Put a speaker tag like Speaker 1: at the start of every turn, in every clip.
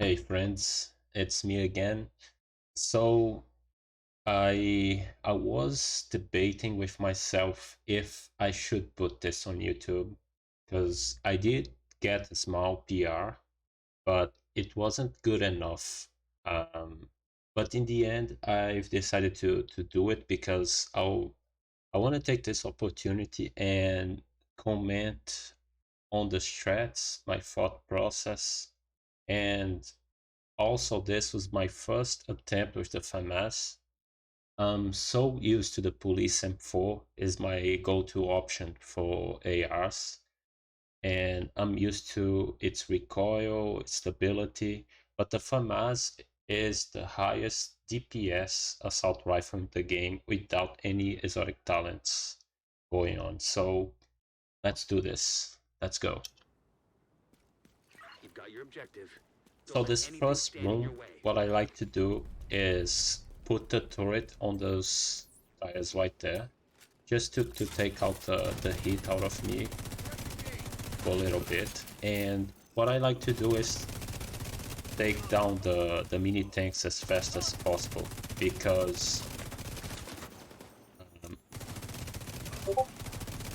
Speaker 1: Hey friends, it's me again. So I was debating with myself if I should put this on YouTube because I did get a small PR, but it wasn't good enough. Um, but in the end, I've decided to do it because I want to take this opportunity and comment on the strats, my thought process, and also, this was my first attempt with the Famas. I'm so used to the Police M4 is my go-to option for ARs, and I'm used to its recoil, its stability, but the Famas is the highest DPS assault rifle in the game without any exotic talents going on. So let's do this. Let's go.
Speaker 2: You've got your objective.
Speaker 1: So
Speaker 2: Don't let
Speaker 1: this
Speaker 2: anything
Speaker 1: first
Speaker 2: stand in your
Speaker 1: room,
Speaker 2: way.
Speaker 1: what I like to do is put the turret on those tires right there, just to take out the heat out of me for a little bit. And what I like to do is take down the mini tanks as fast as possible because um,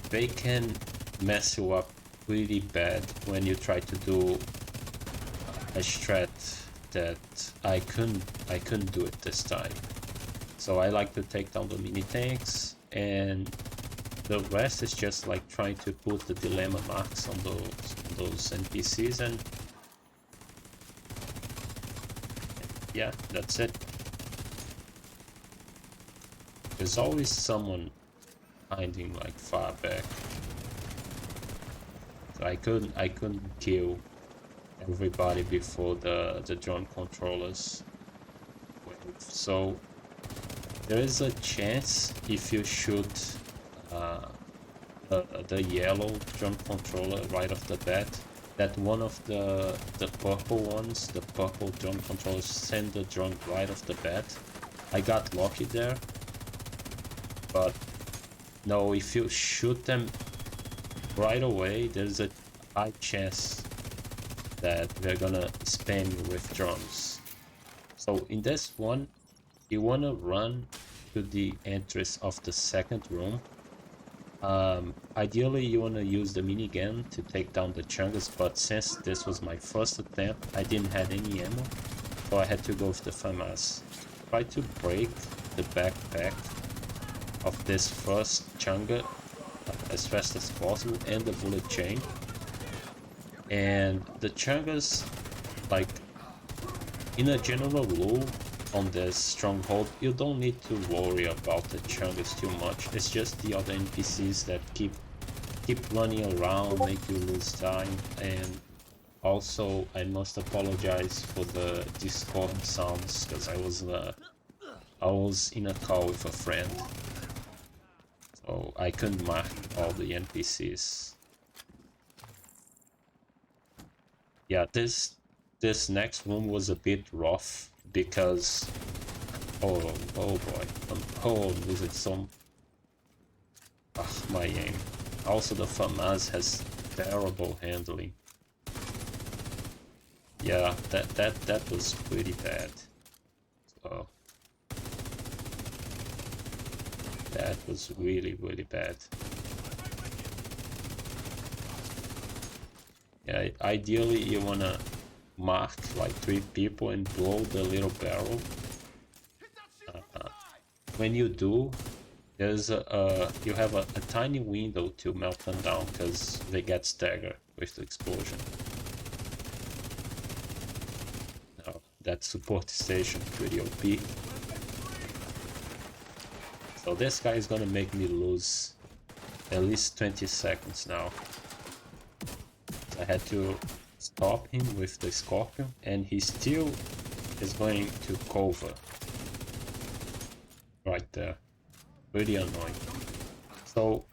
Speaker 1: they can mess you up really bad when you try to do a strat that I couldn't do it this time. So I like to take down the mini tanks, and the rest is just like trying to put the dilemma marks on those NPCs, and yeah, that's it. There's always someone hiding like far back. So I couldn't kill everybody before the drone controllers wave. So there is a chance if you shoot uh, the yellow drone controller right off the bat, that one of the purple ones, the purple drone controllers, send the drone right off the bat. I got lucky there, but no, if you shoot them right away, there's a high chance that they're gonna spam you with drones. So in this one, you wanna run to the entrance of the second room. Ideally, you want to use the minigun to take down the chungus, but since this was my first attempt, I didn't have any ammo, so I had to go with the FAMAS. Try to break the backpack of this first chunga as fast as possible and the bullet chain. And the chungas, like in a general rule on this stronghold, you don't need to worry about the chungus too much. It's just the other NPCs that keep running around, make you lose time. And also I must apologize for the Discord sounds because I was in a call with a friend, so I couldn't mark all the NPCs. Yeah, this next room was a bit rough because oh boy, losing some my aim. Also the Famas has terrible handling. Yeah, that was pretty bad. So that was really bad. Yeah, ideally you wanna mark like 3 people and blow the little barrel. When you do, there's you have a tiny window to melt them down because they get staggered with the explosion. Now that support station pretty OP. So this guy is gonna make me lose at least 20 seconds now. I had to stop him with the Scorpion, and he still is going to cover right there. Pretty annoying. So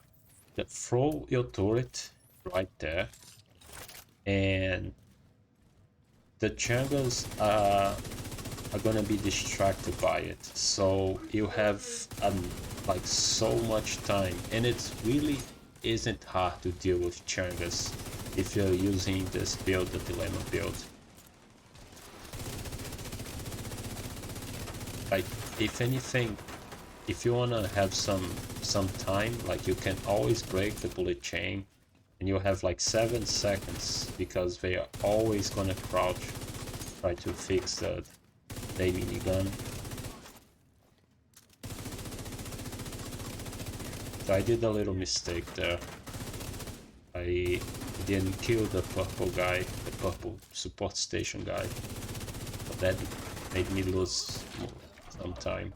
Speaker 1: throw your turret right there, and the jungles are gonna be distracted by it. So you have like so much time, and it really isn't hard to deal with Chungus if you're using this build, the Dilemma build. like, if anything, if you wanna have some time, like, you can always break the bullet chain, and you'll have like 7 seconds, because they are always gonna crouch, try to fix the minigun. So I did a little mistake there. I didn't kill the purple guy, the purple support station guy, but that made me lose some time.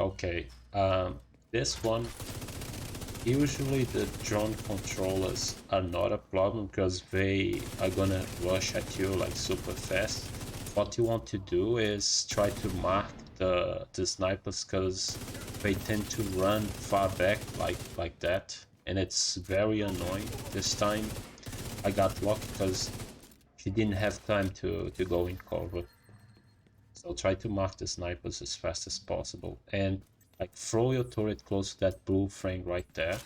Speaker 1: Okay, this one, usually the drone controllers are not a problem because they are gonna rush at you like super fast. What you want to do is try to mark the snipers, because they tend to run far back like that, and it's very annoying. This time I got lucky because she didn't have time to go in cover. So try to mark the snipers as fast as possible, and like throw your turret close to that blue frame right there.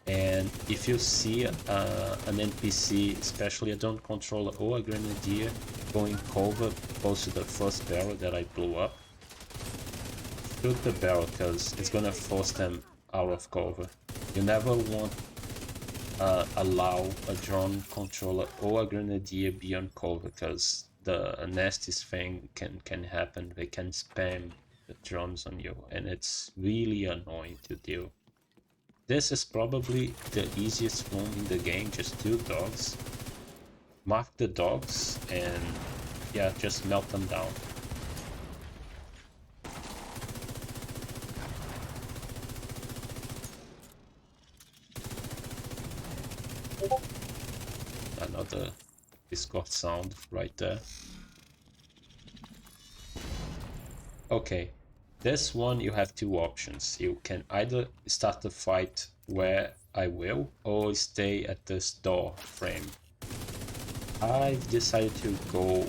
Speaker 1: And if you see an NPC, especially a drone controller or a grenadier, going cover close to the first barrel that I blew up, shoot the barrel, because it's gonna force them out of cover. You never want allow a drone controller or a grenadier be on cover, because the nastiest thing can happen. They can spam the drones on you, and it's really annoying to deal. This is probably the easiest one in the game, just 2 dogs. Mark the dogs and yeah, just melt them down. Another Discord sound right there. Okay, this one you have 2 options. You can either start the fight where I will, or stay at this door frame. I decided to go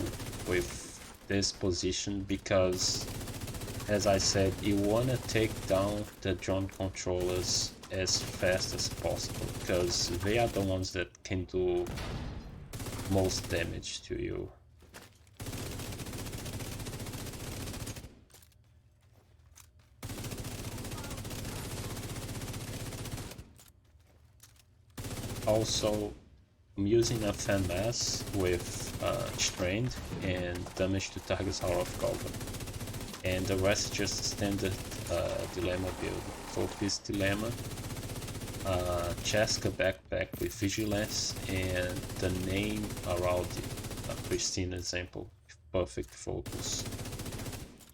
Speaker 1: with this position because, as I said, you want to take down the drone controllers as fast as possible, because they are the ones that can do most damage to you. Also, I'm using a Famas with strained and damage to targets out of cover, and the rest just standard dilemma build. Focus dilemma, Ceská Backpack with Vigilance, and the name Airaldi Pristine Example, perfect focus.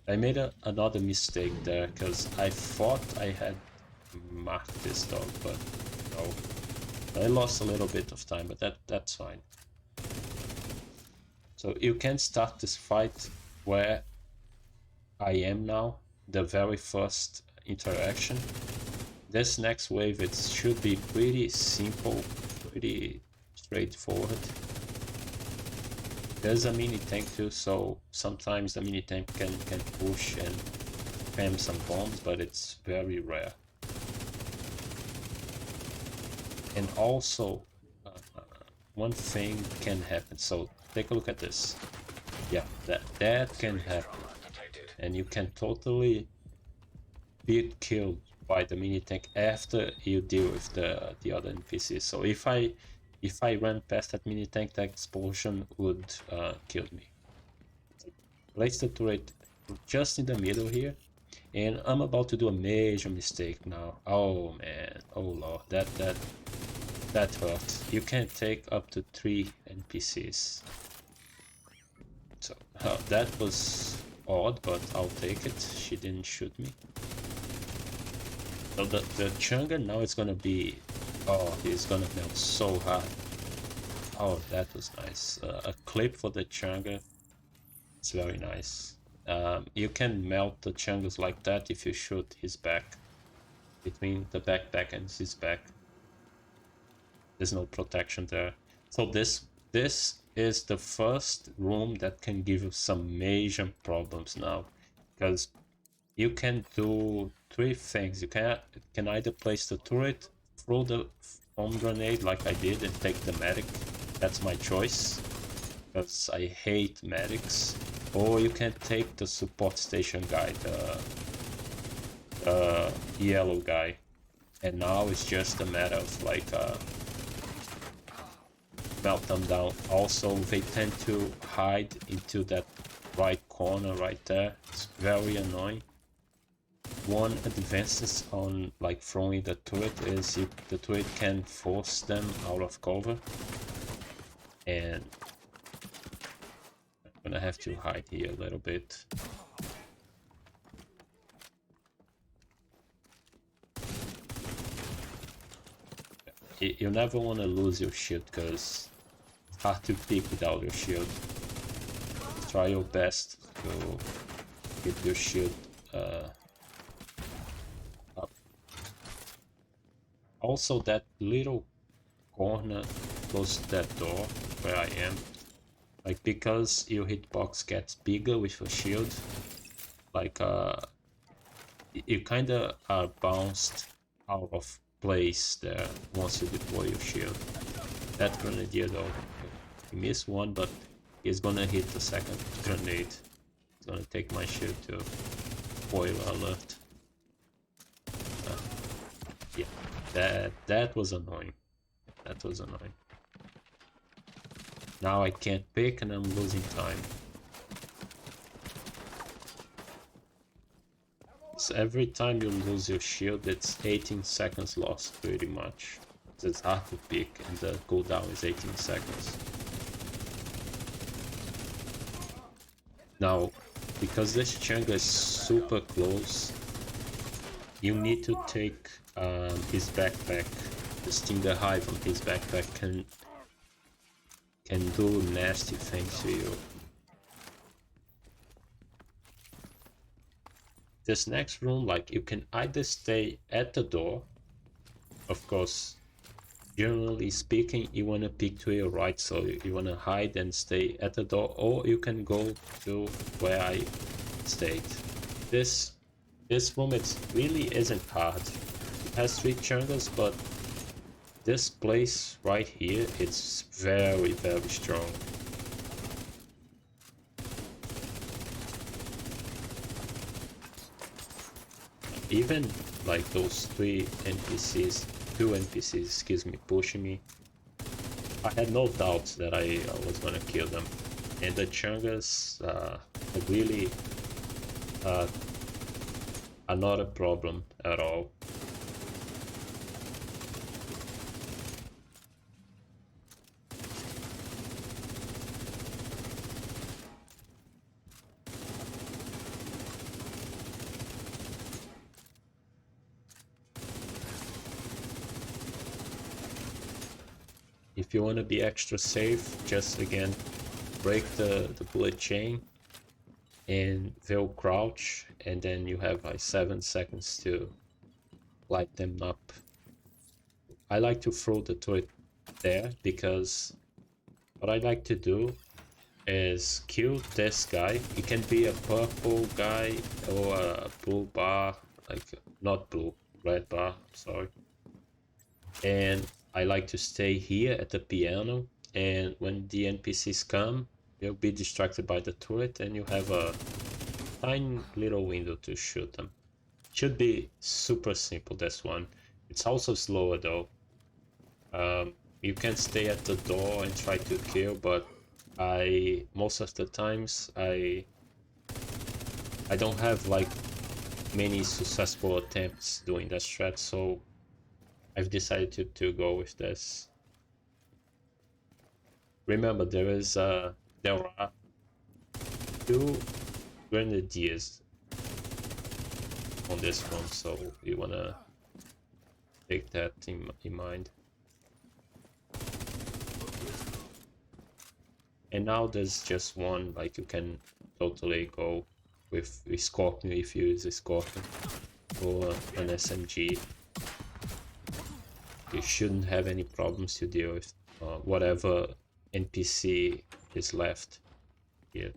Speaker 1: I made another mistake there, because I thought I had marked this dog, but no. I lost a little bit of time, but that's fine. So you can start this fight where I am now, the very first interaction. This next wave, it should be pretty simple, pretty straightforward. There's a mini tank too, so sometimes the mini tank can push and spam some bombs, but it's very rare. And also, one thing can happen. So take a look at this. Yeah, that can happen, and you can totally be killed by the mini tank after you deal with the other NPCs. So if I ran past that mini tank, that explosion would kill me. Place the turret just in the middle here, and I'm about to do a major mistake now. Oh man, oh lord, that hurt. You can take up to 3 NPCs. So that was odd, but I'll take it. She didn't shoot me. So the Chunga now is gonna be... Oh, he's gonna melt so hard. Oh, that was nice. A clip for the Chunga. It's very nice. You can melt the Chungas like that if you shoot his back. Between the backpack and his back. There's no protection there. So this is the first room that can give you some major problems now, because you can do three things. You can either place the turret, throw the foam grenade like I did, and take the medic. That's my choice, because I hate medics. Or you can take the support station guy, the yellow guy. And now it's just a matter of like melt them down. Also, they tend to hide into that right corner right there. It's very annoying. One advantage on like throwing the turret is the turret can force them out of cover. And I'm gonna have to hide here a little bit. You never want to lose your shield because it's hard to peek without your shield. Try your best to keep your shield up. Also, that little corner close to that door where I am, like because your hitbox gets bigger with your shield, like you kinda are bounced out of place there once you deploy your shield. That grenadier though, he missed one, but he's gonna hit the second grenade. It's gonna take my shield to spoiler alert. Yeah, that was annoying. That was annoying. Now I can't pick and I'm losing time. So every time you lose your shield, it's 18 seconds lost pretty much. So it's hard to pick and the cooldown is 18 seconds. Now, because this jungle is super close, you need to take his backpack. The Stinger Hive on his backpack can do nasty things to you. This next room, like, you can either stay at the door. Of course, generally speaking, you want to peek to your right, so you want to hide and stay at the door, or you can go to where I stayed. This room, it really isn't hard. It has 3 jungles, but this place right here, it's very, very strong. Even like those 2 NPCs, excuse me, pushing me, I had no doubts that I was gonna kill them. And the jungles really are not a problem at all. If you want to be extra safe, just again break the bullet chain and they'll crouch, and then you have like 7 seconds to light them up. I like to throw the turret there because what I like to do is kill this guy. It can be a purple guy or a blue bar, like not blue, red bar, sorry. And I like to stay here at the piano, and when the NPCs come, you'll be distracted by the turret and you have a tiny little window to shoot them. Should be super simple, this one. It's also slower though. You can stay at the door and try to kill, but most of the times I don't have like many successful attempts doing that strat, so I've decided to go with this. Remember, there are 2 grenadiers on this one, so you wanna take that in mind. And now there's just one, like you can totally go with Scorpion if you use a Scorpion or an SMG. You shouldn't have any problems to deal with whatever NPC is left here.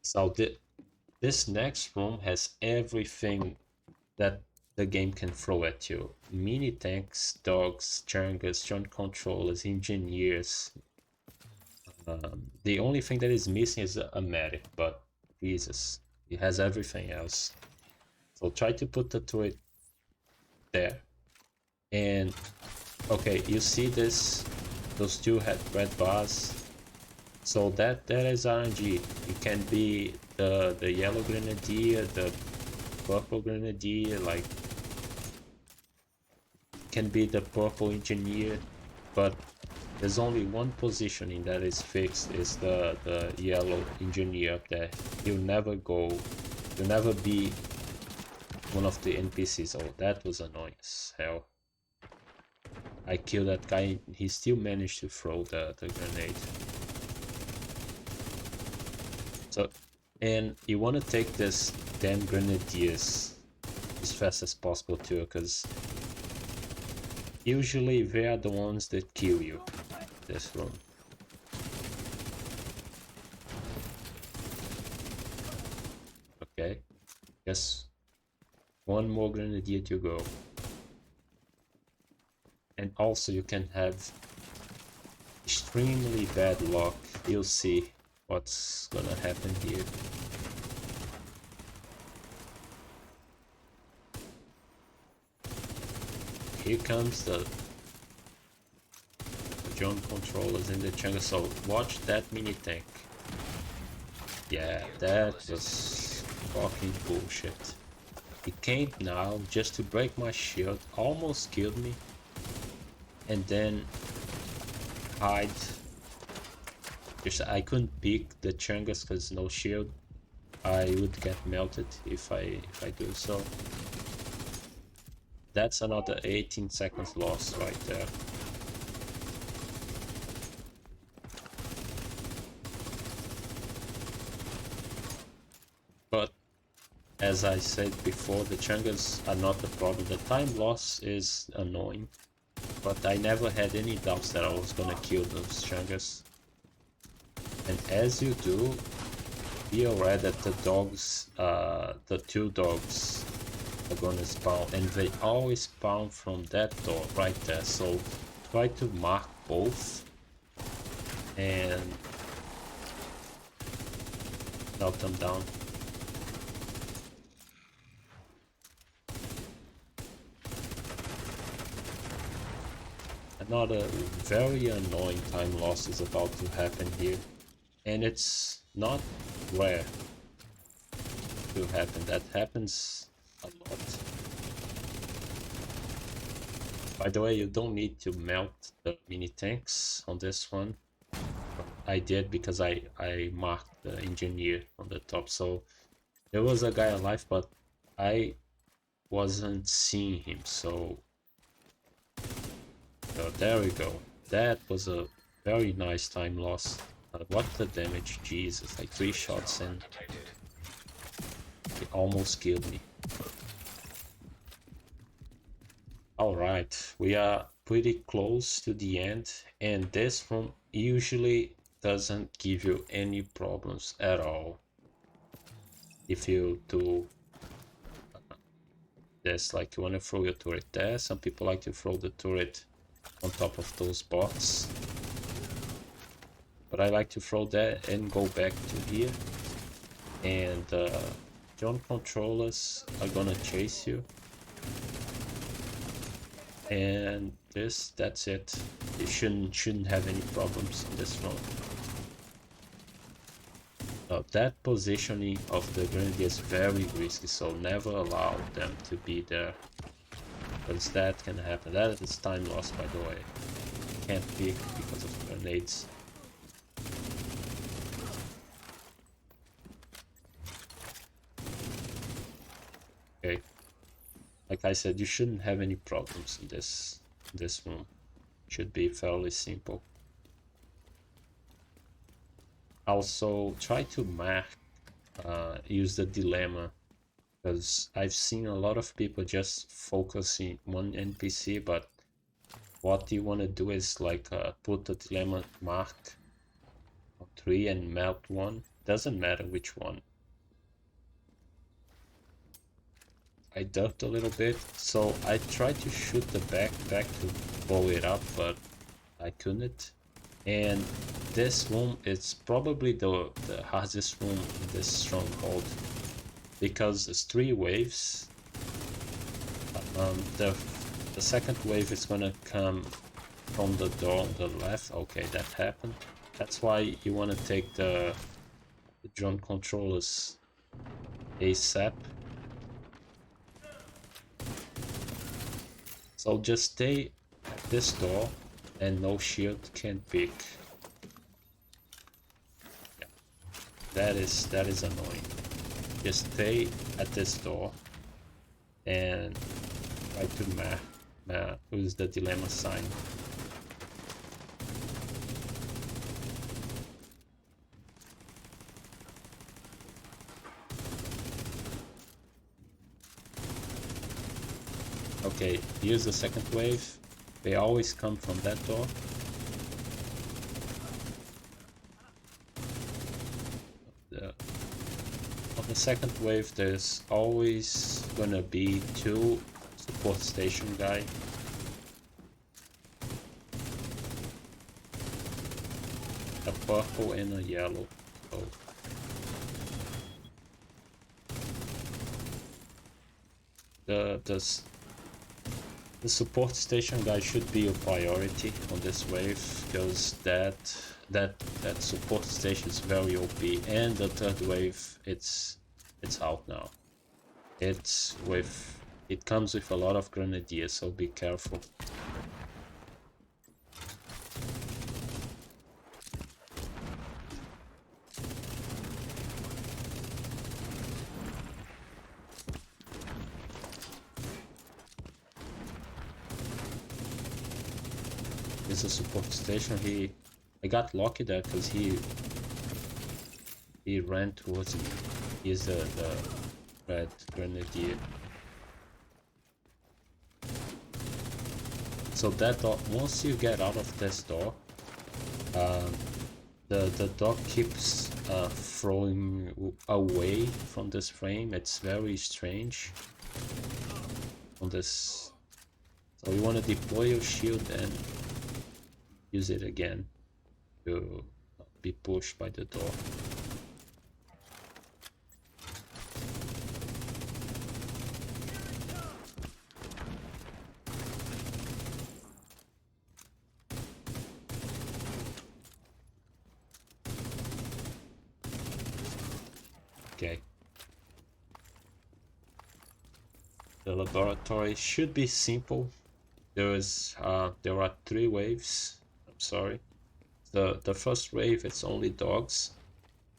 Speaker 1: So this next room has everything that the game can throw at you. Mini tanks, dogs, chungas, jump controllers, engineers. The only thing that is missing is a medic, but Jesus, it has everything else. So try to put the turret there. And okay, you see those two red bars. So that is RNG. It can be the yellow grenadier, the purple grenadier, like can be the purple engineer, but there's only one positioning that is fixed, is the yellow engineer up there. You'll never be one of the NPCs. Oh, that was annoying as hell. I killed that guy, he still managed to throw the grenade. So, and you want to take this damn grenadiers as fast as possible too, because usually they are the ones that kill you this room. Okay, just one more grenadier to go. And also you can have extremely bad luck. You'll see what's gonna happen here. Here comes the drone controllers in the jungle, so watch that mini tank. Yeah, that was fucking bullshit. He came now just to break my shield, almost killed me, and then hide. Just I couldn't pick the chungus because no shield. I would get melted if I do so. That's another 18 seconds lost right there. But as I said before, the chungus are not the problem. The time loss is annoying, but I never had any doubts that I was gonna kill those chungus. And as you do, be aware that the dogs, the two dogs are gonna spawn, and they always spawn from that door right there. So try to mark both and knock them down. Another very annoying time loss is about to happen here, and it's not rare to happen. That happens a lot. By the way, you don't need to melt the mini tanks on this one. I did because I marked the engineer on the top, so there was a guy alive, but I wasn't seeing him, so there we go. That was a very nice time loss. What the damage, Jesus, like 3 shots and it almost killed me. Alright, we are pretty close to the end, and this room usually doesn't give you any problems at all. If you do this, like you want to throw your turret there, some people like to throw the turret on top of those bots, but I like to throw that and go back to here, and drone controllers are gonna chase you, and that's it. You shouldn't have any problems on this round. That positioning of the grenadier is very risky, so never allow them to be there, because that can happen. That is time lost, by the way. Can't pick because of grenades. Okay, like I said, you shouldn't have any problems in this room. Should be fairly simple. Also, try to use the dilemma, because I've seen a lot of people just focusing one NPC, but what you want to do is like put the dilemma mark 3 and melt one. Doesn't matter which one. I ducked a little bit, so I tried to shoot the backpack to blow it up, but I couldn't. And this room is probably the hardest room in this stronghold, because there's 3 waves. The second wave is gonna come from the door on the left. Okay, that happened. That's why you want to take the drone controllers ASAP. So just stay at this door and no shield can pick. Yeah, that is annoying. Just stay at this door and try to use the dilemma sign. Okay, here's the second wave. They always come from that door. On the second wave, there's always gonna be 2 support station guy. A purple and a yellow. So the support station guy should be a priority on this wave, because that support station is very OP, and the third wave it's out now. It comes with a lot of grenadiers, so be careful. This is a support station. I got lucky there because he ran towards me. He's the red grenadier. So that door, once you get out of this door, the door keeps throwing away from this frame. It's very strange on this. So you want to deploy your shield and use it again to not be pushed by the door. Okay. The laboratory should be simple. There are 3 waves. Sorry, the first wave it's only dogs.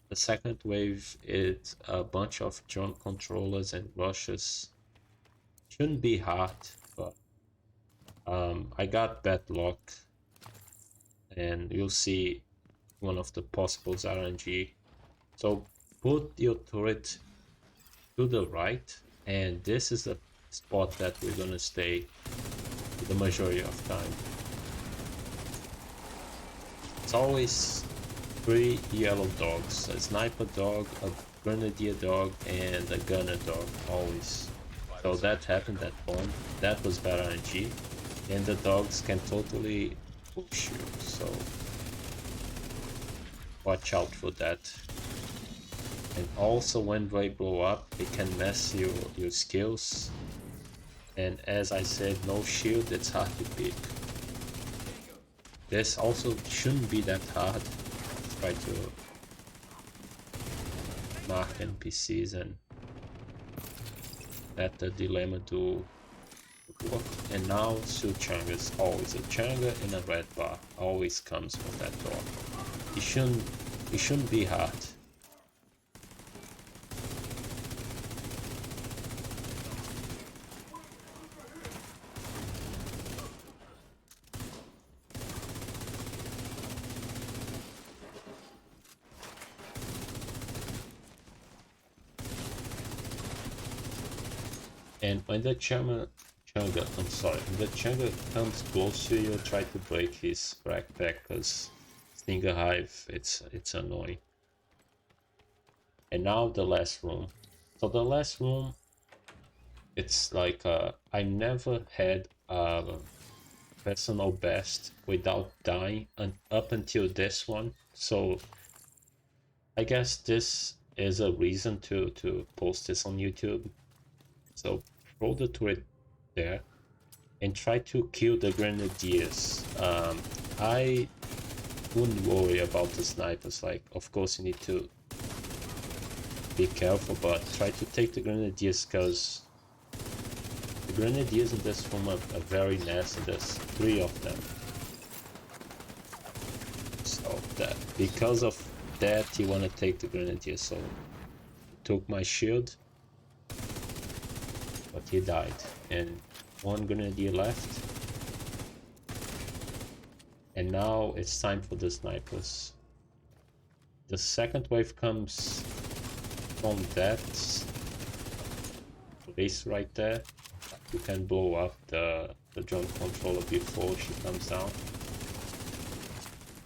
Speaker 1: The second wave is a bunch of drone controllers and rushes. Shouldn't be hard, but I got bad luck, and you'll see one of the possibles RNG. So put your turret to the right, and this is the spot that we're gonna stay the majority of time. It's always 3 yellow dogs, a sniper dog, a grenadier dog, and a gunner dog, always. So that happened at one. That was bad RNG, and the dogs can totally push you, so watch out for that. And also when they blow up, it can mess your skills. And as I said, no shield, it's hard to pick. This also shouldn't be that hard. Try to mark NPCs and let the dilemma do work. And now Suchanga's always a Changa in a red bar. Always comes from that door. It shouldn't be hard. And when the Changa comes close to you, try to break his backpack, because finger hive, it's annoying. And now the last room. So the last room, it's like I never had a personal best without dying up until this one. So I guess this is a reason to post this on YouTube. So roll the turret there and try to kill the grenadiers. I wouldn't worry about the snipers. Like, of course you need to be careful, but try to take the grenadiers, because the grenadiers in this room are very nasty. There's 3 of them. So that because of that you want to take the grenadier. So took my shield, but he died, and 1 grenadier left. And now it's time for the snipers. The second wave comes from that place right there. You can blow up the drone controller before she comes down.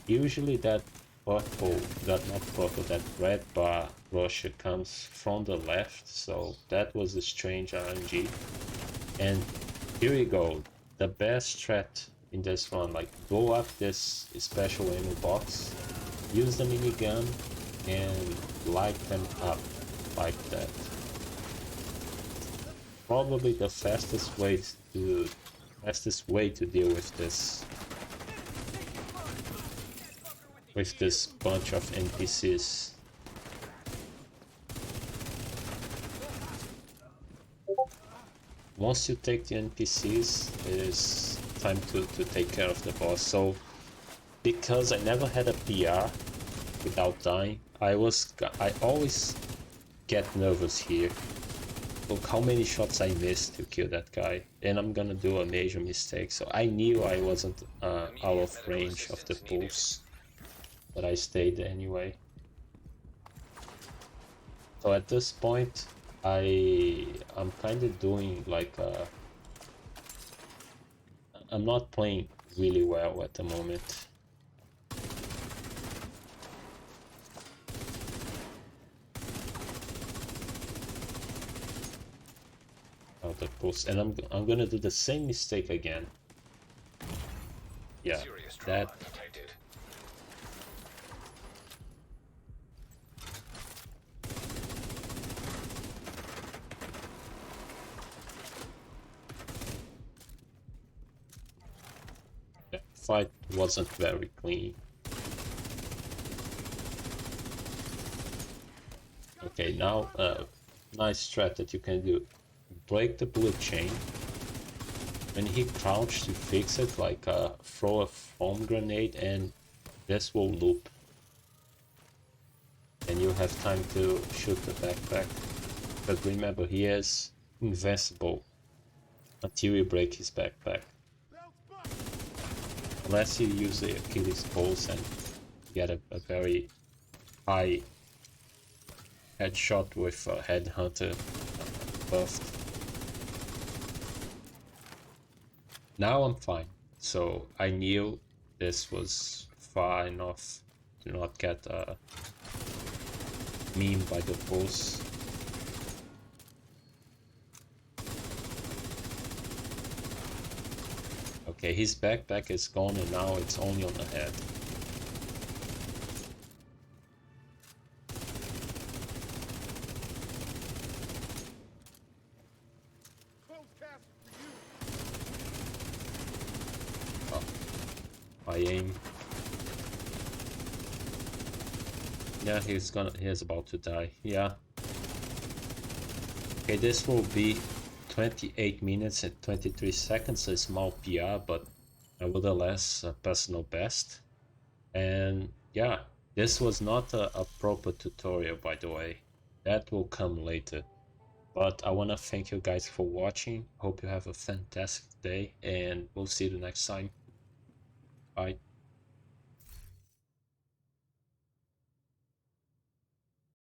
Speaker 1: Usually that purple, that not purple, that red bar Russia comes from the left, so that was a strange RNG. And here we go, the best strat in this one, like blow up this special ammo box, use the minigun and light them up like that. Probably the fastest way to deal with this bunch of NPCs. Once you take the NPCs, it is time to take care of the boss. So because I never had a PR without dying, I always get nervous here. Look how many shots I missed to kill that guy, and I'm gonna do a major mistake. So I knew I wasn't out of range of the pulse, but I stayed anyway. So at this point, I'm kind of doing like I'm not playing really well at the moment. The pulse, and I'm gonna do the same mistake again. Yeah, that. That fight wasn't very clean. Okay, now nice strat that you can do. Break the bullet chain. When he crouched to fix it, like throw a foam grenade and this will loop. And you have time to shoot the backpack. But remember, he is invincible until you break his backpack. Unless you use the Achilles pulse and get a very high headshot with a headhunter buffed. Now I'm fine, so I knew this was far enough to not get memed by the pulse. Okay, his backpack is gone and now it's only on the head. I aim. Yeah, he's about to die. Yeah. Okay, this will be 28 minutes and 23 seconds, a small PR, but nevertheless a personal best. And yeah, this was not a proper tutorial, by the way. That will come later. But I want to thank you guys for watching. Hope you have a fantastic day, and we'll see you next time. Bye.